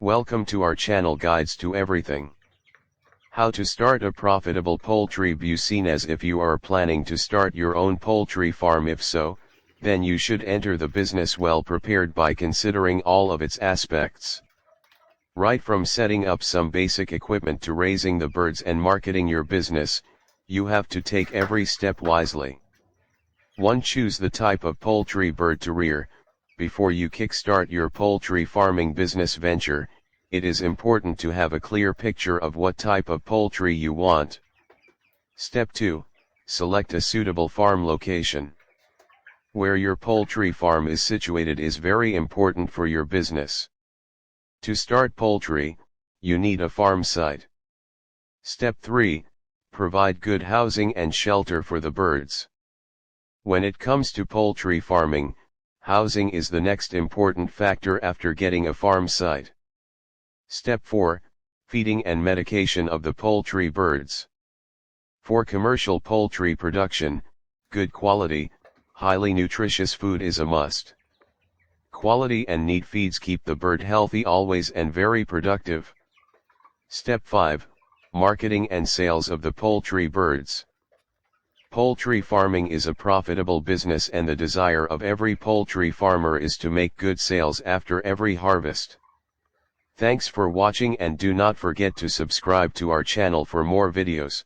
Welcome to our channel Guides to Everything. How to start a profitable poultry business. If you are planning to start your own poultry farm, if so, then you should enter the business well prepared by considering all of its aspects. Right from setting up some basic equipment to raising the birds and marketing your business, you have to take every step wisely. 1. Choose the type of poultry bird to rear. Before you kickstart your poultry farming business venture, it is important to have a clear picture of what type of poultry you want. Step 2. Select a suitable farm location. Where your poultry farm is situated is very important for your business. To start poultry, you need a farm site. Step 3. Provide good housing and shelter for the birds. When it comes to poultry farming, housing is the next important factor after getting a farm site. Step 4. Feeding and medication of the poultry birds. For commercial poultry production, good quality, highly nutritious food is a must. Quality and neat feeds keep the bird healthy always and very productive. Step 5. Marketing and sales of the poultry birds. Poultry farming is a profitable business, and the desire of every poultry farmer is to make good sales after every harvest. Thanks for watching, and do not forget to subscribe to our channel for more videos.